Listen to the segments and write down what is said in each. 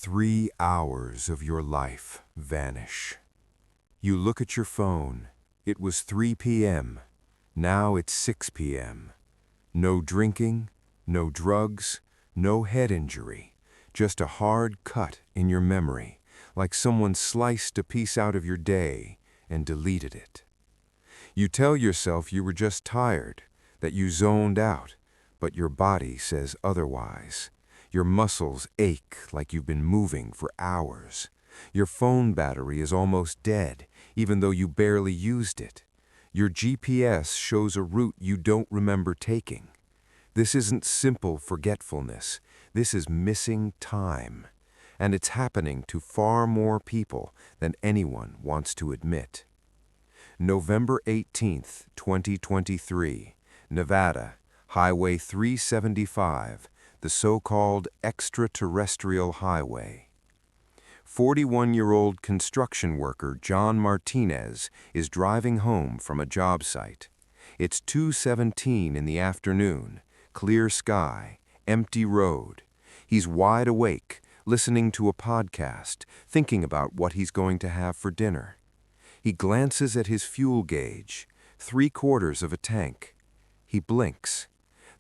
3 hours of your life vanish. You look at your phone. It was 3 p.m. Now it's 6 p.m. No drinking, no drugs, no head injury. Just a hard cut in your memory, like someone sliced a piece out of your day and deleted it. You tell yourself you were just tired, that you zoned out, but your body says otherwise. Your muscles ache like you've been moving for hours. Your phone battery is almost dead, even though you barely used it. Your GPS shows a route you don't remember taking. This isn't simple forgetfulness. This is missing time. And it's happening to far more people than anyone wants to admit. November 18th, 2023, Nevada, Highway 375, the so-called extraterrestrial highway. 41-year-old construction worker John Martinez is driving home from a job site. It's 2:17 in the afternoon, clear sky, empty road. He's wide awake, listening to a podcast, thinking about what he's going to have for dinner. He glances at his fuel gauge, 3/4 of a tank. He blinks.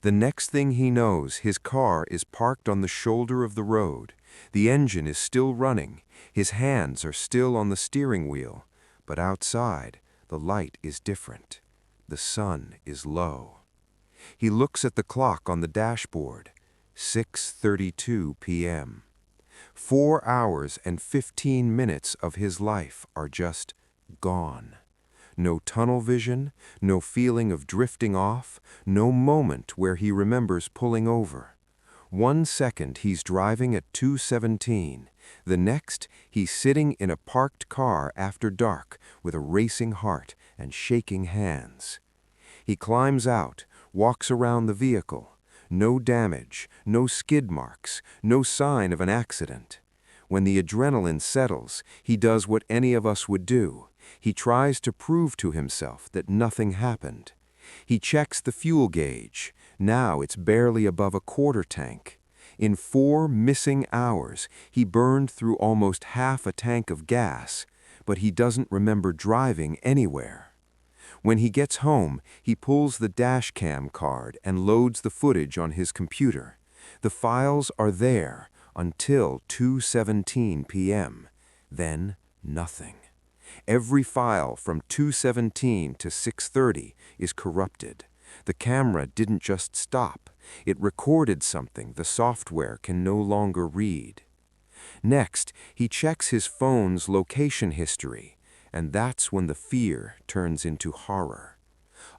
The next thing he knows, his car is parked on the shoulder of the road. The engine is still running. His hands are still on the steering wheel. But outside, the light is different. The sun is low. He looks at the clock on the dashboard. 6:32 p.m. 4 hours and 15 minutes of his life are just gone. No tunnel vision, no feeling of drifting off, no moment where he remembers pulling over. 1 second he's driving at 2:17. The next, he's sitting in a parked car after dark with a racing heart and shaking hands. He climbs out, walks around the vehicle. No damage, no skid marks, no sign of an accident. When the adrenaline settles, he does what any of us would do. He tries to prove to himself that nothing happened. He checks the fuel gauge. Now it's barely above a quarter tank. In 4 missing hours, he burned through almost half a tank of gas, but he doesn't remember driving anywhere. When he gets home, he pulls the dash cam card and loads the footage on his computer. The files are there until 2:17 p.m. Then nothing. Every file from 2:17 to 6:30 is corrupted. The camera didn't just stop. It recorded something the software can no longer read. Next, he checks his phone's location history, and that's when the fear turns into horror.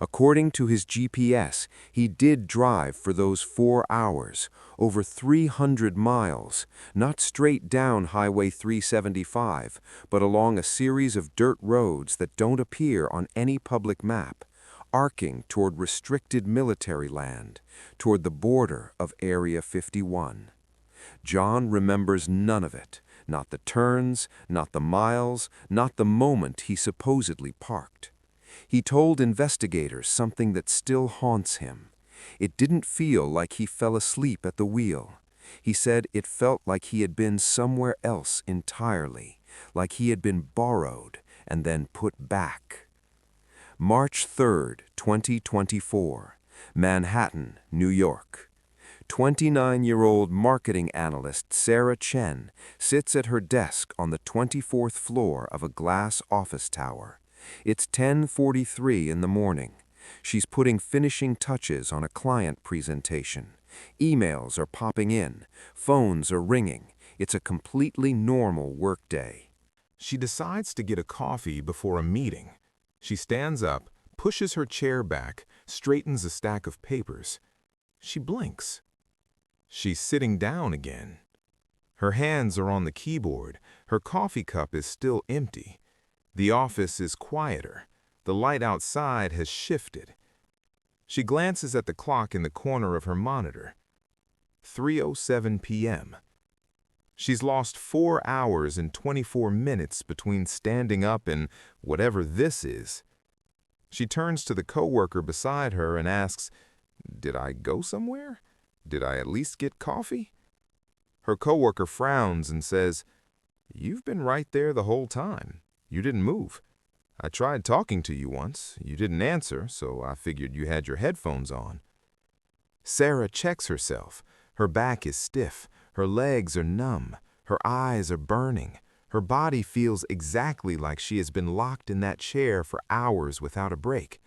According to his GPS, he did drive for those 4 hours, over 300 miles, not straight down Highway 375, but along a series of dirt roads that don't appear on any public map, arcing toward restricted military land, toward the border of Area 51. John remembers none of it, not the turns, not the miles, not the moment he supposedly parked. He told investigators something that still haunts him. It didn't feel like he fell asleep at the wheel. He said it felt like he had been somewhere else entirely, like he had been borrowed and then put back. March 3rd, 2024, Manhattan, New York. 29-year-old marketing analyst Sarah Chen sits at her desk on the 24th floor of a glass office tower. It's 10:43 in the morning. She's putting finishing touches on a client presentation. Emails are popping in. Phones are ringing. It's a completely normal workday. She decides to get a coffee before a meeting. She stands up, pushes her chair back, straightens a stack of papers. She blinks. She's sitting down again. Her hands are on the keyboard. Her coffee cup is still empty. The office is quieter. The light outside has shifted. She glances at the clock in the corner of her monitor. 3:07 p.m. She's lost 4 hours and 24 minutes between standing up and whatever this is. She turns to the coworker beside her and asks, "Did I go somewhere? Did I at least get coffee?" Her coworker frowns and says, "You've been right there the whole time. You didn't move. I tried talking to you once. You didn't answer, so I figured you had your headphones on." Sarah checks herself. Her back is stiff. Her legs are numb. Her eyes are burning. Her body feels exactly like she has been locked in that chair for hours without a break.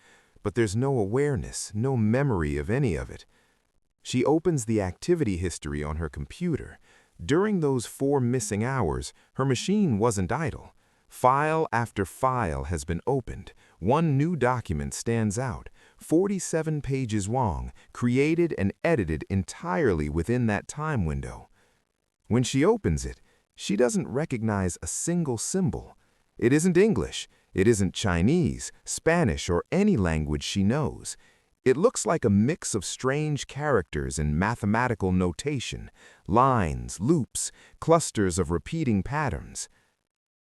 But there's no awareness, no memory of any of it. She opens the activity history on her computer. During those 4 missing hours, her machine wasn't idle. File after file has been opened. One new document stands out, 47 pages long, created and edited entirely within that time window. When she opens it, she doesn't recognize a single symbol. It isn't English. It isn't Chinese, Spanish, or any language she knows. It looks like a mix of strange characters and mathematical notation, lines, loops, clusters of repeating patterns.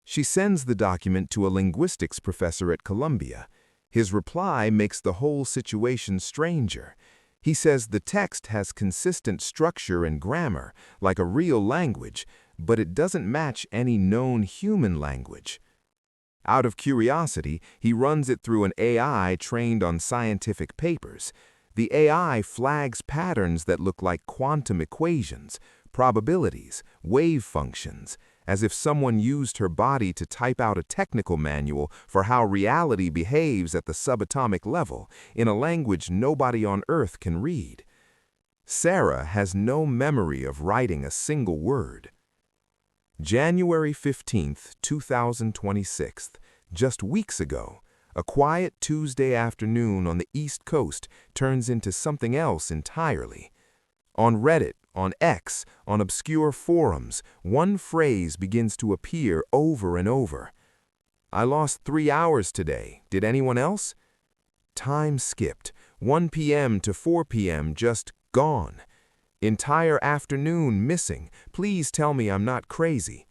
She sends the document to a linguistics professor at Columbia. His reply makes the whole situation stranger. He says the text has consistent structure and grammar, like a real language, but it doesn't match any known human language. Out of curiosity, he runs it through an AI trained on scientific papers. The AI flags patterns that look like quantum equations, probabilities, wave functions, as if someone used her body to type out a technical manual for how reality behaves at the subatomic level, in a language nobody on Earth can read. Sarah has no memory of writing a single word. January 15th, 2026, just weeks ago, a quiet Tuesday afternoon on the East Coast turns into something else entirely. On Reddit, on X, on obscure forums, one phrase begins to appear over and over. "I lost 3 hours today. Did anyone else?" Time skipped. 1 p.m. to 4 p.m. just gone. Entire afternoon missing. Please tell me I'm not crazy.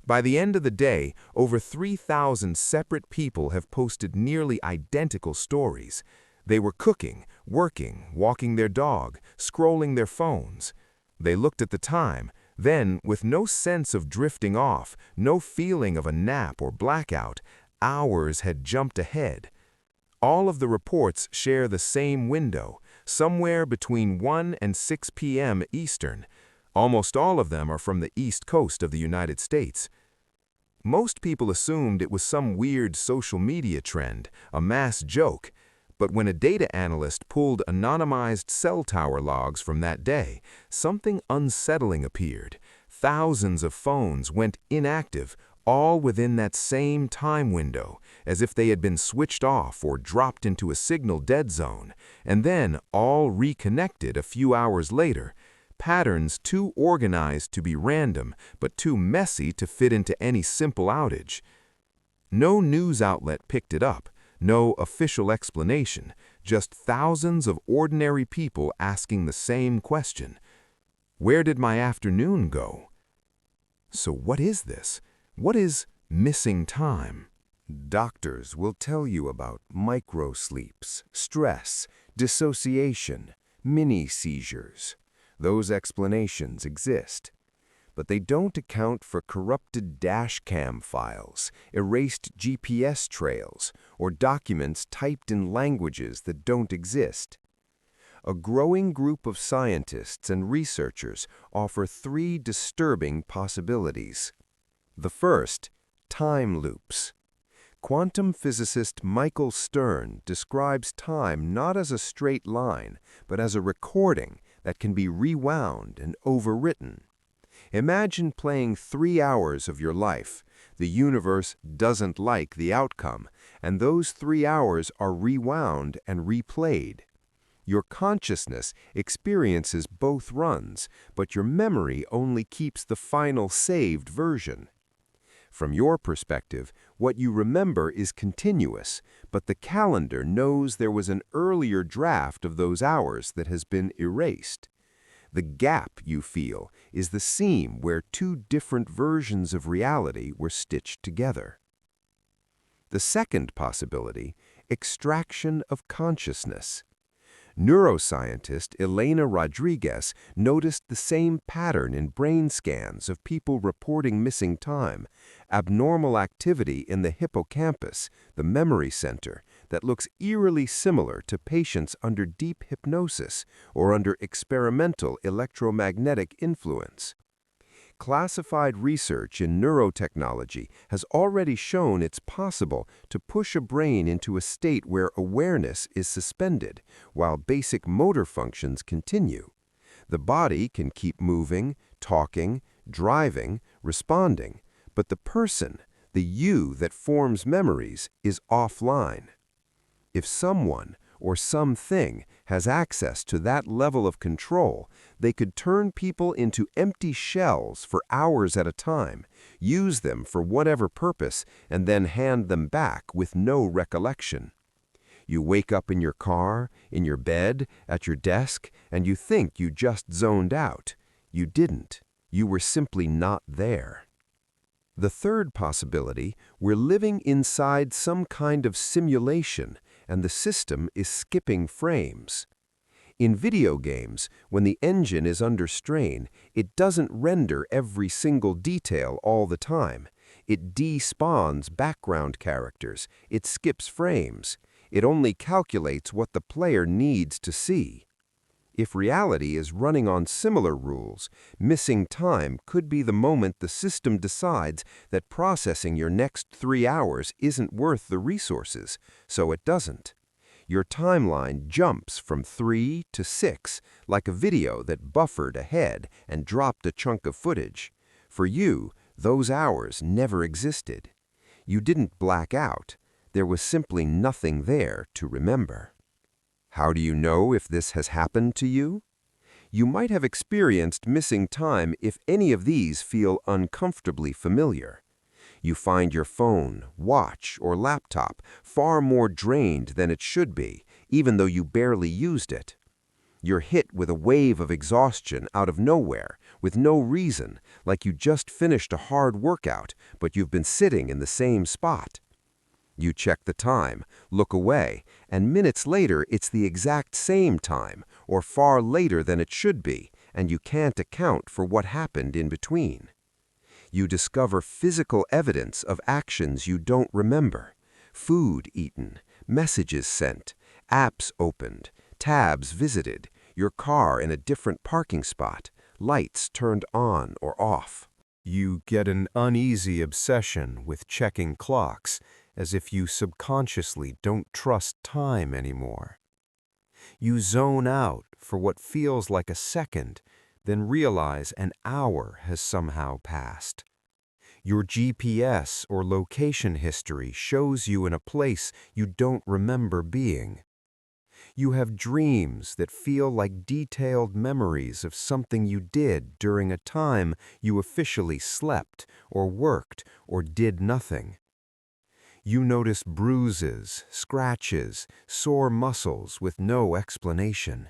By the end of the day, over 3,000 separate people have posted nearly identical stories. They were cooking, working, walking their dog, scrolling their phones. They looked at the time, then, with no sense of drifting off, no feeling of a nap or blackout, hours had jumped ahead. All of the reports share the same window, somewhere between 1 and 6 p.m. Eastern. Almost all of them are from the East Coast of the United States. Most people assumed it was some weird social media trend, a mass joke. But when a data analyst pulled anonymized cell tower logs from that day, something unsettling appeared. Thousands of phones went inactive, all within that same time window, as if they had been switched off or dropped into a signal dead zone, and then all reconnected a few hours later. Patterns too organized to be random, but too messy to fit into any simple outage. No news outlet picked it up. No official explanation, just thousands of ordinary people asking the same question. Where did my afternoon go? So what is this? What is missing time? Doctors will tell you about microsleeps, stress, dissociation, mini-seizures. Those explanations exist. But they don't account for corrupted dashcam files, erased GPS trails, or documents typed in languages that don't exist. A growing group of scientists and researchers offer 3 disturbing possibilities. The first, time loops. Quantum physicist Michael Stern describes time not as a straight line, but as a recording that can be rewound and overwritten. Imagine playing 3 hours of your life. The universe doesn't like the outcome, and those 3 hours are rewound and replayed. Your consciousness experiences both runs, but your memory only keeps the final saved version. From your perspective, what you remember is continuous, but the calendar knows there was an earlier draft of those hours that has been erased. The gap you feel is the seam where 2 different versions of reality were stitched together. The second possibility, extraction of consciousness. Neuroscientist Elena Rodriguez noticed the same pattern in brain scans of people reporting missing time, abnormal activity in the hippocampus, the memory center, that looks eerily similar to patients under deep hypnosis or under experimental electromagnetic influence. Classified research in neurotechnology has already shown it's possible to push a brain into a state where awareness is suspended, while basic motor functions continue. The body can keep moving, talking, driving, responding, but the person, the you that forms memories, is offline. If someone or something has access to that level of control, they could turn people into empty shells for hours at a time, use them for whatever purpose, and then hand them back with no recollection. You wake up in your car, in your bed, at your desk, and you think you just zoned out. You didn't. You were simply not there. The third possibility, we're living inside some kind of simulation, and the system is skipping frames. In video games, when the engine is under strain, it doesn't render every single detail all the time. It despawns background characters. It skips frames. It only calculates what the player needs to see. If reality is running on similar rules, missing time could be the moment the system decides that processing your next 3 hours isn't worth the resources, so it doesn't. Your timeline jumps from 3 to 6, like a video that buffered ahead and dropped a chunk of footage. For you, those hours never existed. You didn't black out. There was simply nothing there to remember. How do you know if this has happened to you? You might have experienced missing time if any of these feel uncomfortably familiar. You find your phone, watch, or laptop far more drained than it should be, even though you barely used it. You're hit with a wave of exhaustion out of nowhere, with no reason, like you just finished a hard workout, but you've been sitting in the same spot. You check the time, look away, and minutes later it's the exact same time, or far later than it should be, and you can't account for what happened in between. You discover physical evidence of actions you don't remember: food eaten, messages sent, apps opened, tabs visited, your car in a different parking spot, lights turned on or off. You get an uneasy obsession with checking clocks, as if you subconsciously don't trust time anymore. You zone out for what feels like a second, then realize an hour has somehow passed. Your GPS or location history shows you in a place you don't remember being. You have dreams that feel like detailed memories of something you did during a time you officially slept or worked or did nothing. You notice bruises, scratches, sore muscles with no explanation.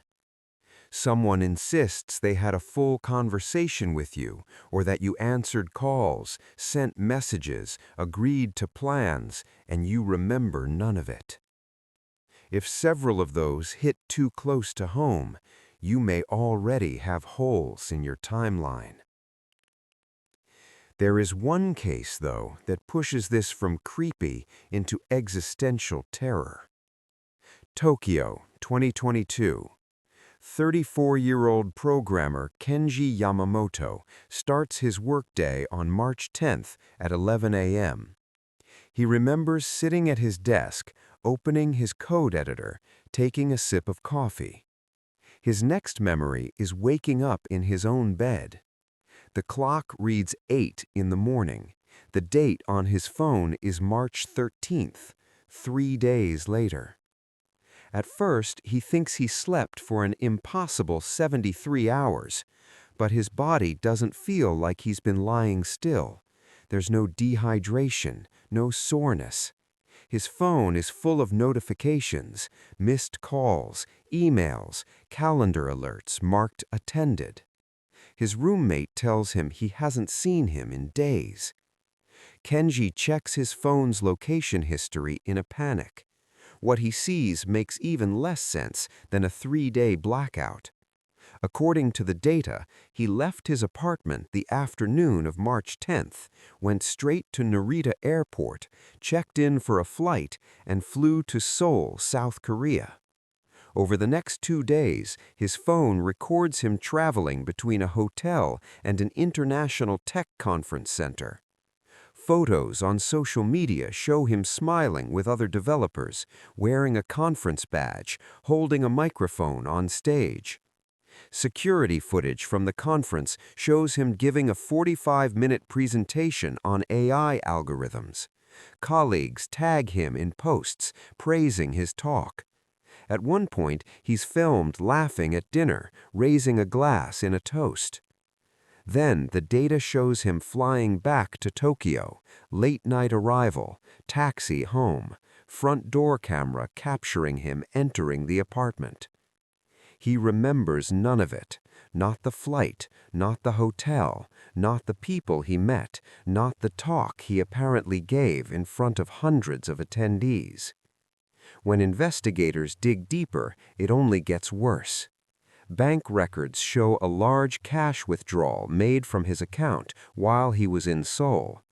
Someone insists they had a full conversation with you, or that you answered calls, sent messages, agreed to plans, and you remember none of it. If several of those hit too close to home, you may already have holes in your timeline. There is one case, though, that pushes this from creepy into existential terror. Tokyo, 2022. 34-year-old programmer Kenji Yamamoto starts his workday on March 10th at 11 a.m. He remembers sitting at his desk, opening his code editor, taking a sip of coffee. His next memory is waking up in his own bed. The clock reads 8 in the morning. The date on his phone is March 13th, 3 days later. At first, he thinks he slept for an impossible 73 hours, but his body doesn't feel like he's been lying still. There's no dehydration, no soreness. His phone is full of notifications, missed calls, emails, calendar alerts marked attended. His roommate tells him he hasn't seen him in days. Kenji checks his phone's location history in a panic. What he sees makes even less sense than a 3-day blackout. According to the data, he left his apartment the afternoon of March 10th, went straight to Narita Airport, checked in for a flight, and flew to Seoul, South Korea. Over the next 2 days, his phone records him traveling between a hotel and an international tech conference center. Photos on social media show him smiling with other developers, wearing a conference badge, holding a microphone on stage. Security footage from the conference shows him giving a 45-minute presentation on AI algorithms. Colleagues tag him in posts praising his talk. At one point, he's filmed laughing at dinner, raising a glass in a toast. Then the data shows him flying back to Tokyo, late-night arrival, taxi home, front door camera capturing him entering the apartment. He remembers none of it, not the flight, not the hotel, not the people he met, not the talk he apparently gave in front of hundreds of attendees. When investigators dig deeper, it only gets worse. Bank records show a large cash withdrawal made from his account while he was in Seoul.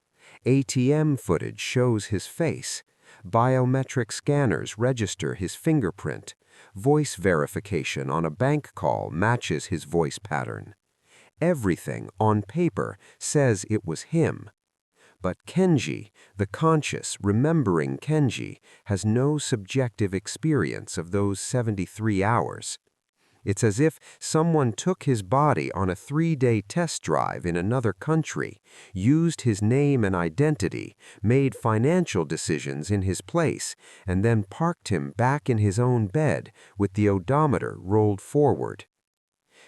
ATM footage shows his face. Biometric scanners register his fingerprint. Voice verification on a bank call matches his voice pattern. Everything on paper says it was him. But Kenji, the conscious, remembering Kenji, has no subjective experience of those 73 hours. It's as if someone took his body on a 3-day test drive in another country, used his name and identity, made financial decisions in his place, and then parked him back in his own bed with the odometer rolled forward.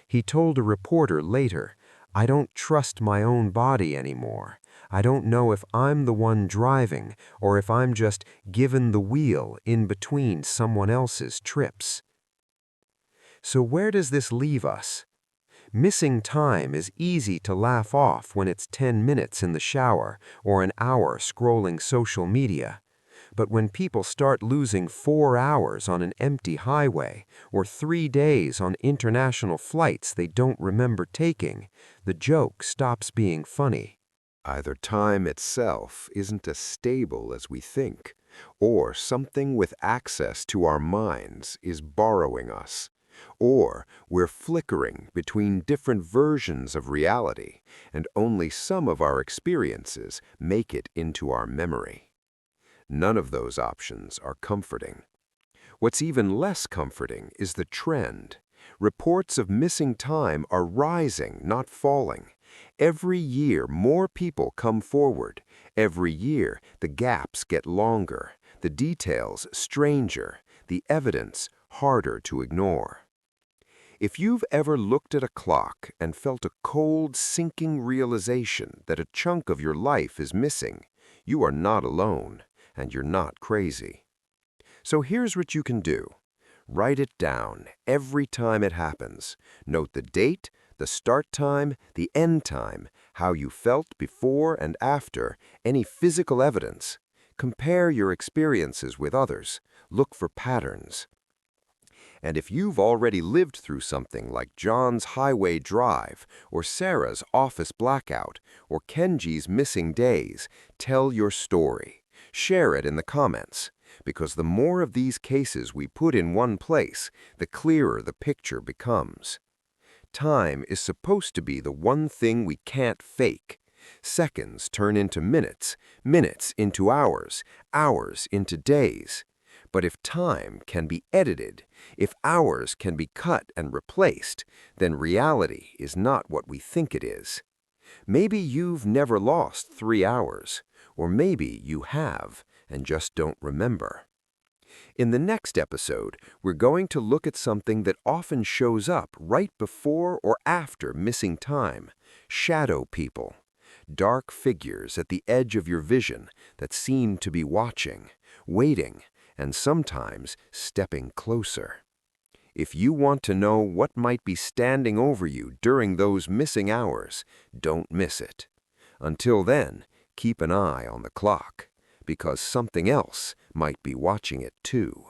He told a reporter later, "I don't trust my own body anymore. I don't know if I'm the one driving or if I'm just given the wheel in between someone else's trips." So where does this leave us? Missing time is easy to laugh off when it's 10 minutes in the shower or an hour scrolling social media. But when people start losing 4 hours on an empty highway or 3 days on international flights they don't remember taking, the joke stops being funny. Either time itself isn't as stable as we think, or something with access to our minds is borrowing us. Or we're flickering between different versions of reality, and only some of our experiences make it into our memory. None of those options are comforting. What's even less comforting is the trend. Reports of missing time are rising, not falling. Every year, more people come forward. Every year, the gaps get longer, the details stranger, the evidence harder to ignore. If you've ever looked at a clock and felt a cold, sinking realization that a chunk of your life is missing, you are not alone, and you're not crazy. So here's what you can do. Write it down every time it happens. Note the date, the start time, the end time, how you felt before and after, any physical evidence. Compare your experiences with others. Look for patterns. And if you've already lived through something like John's highway drive, or Sarah's office blackout, or Kenji's missing days, tell your story. Share it in the comments, because the more of these cases we put in one place, the clearer the picture becomes. Time is supposed to be the one thing we can't fake. Seconds turn into minutes, minutes into hours, hours into days. But if time can be edited, if hours can be cut and replaced, then reality is not what we think it is. Maybe you've never lost 3 hours, or maybe you have and just don't remember. In the next episode, we're going to look at something that often shows up right before or after missing time: shadow people. Dark figures at the edge of your vision that seem to be watching, waiting, and sometimes stepping closer. If you want to know what might be standing over you during those missing hours, don't miss it. Until then, keep an eye on the clock. because something else might be watching it too.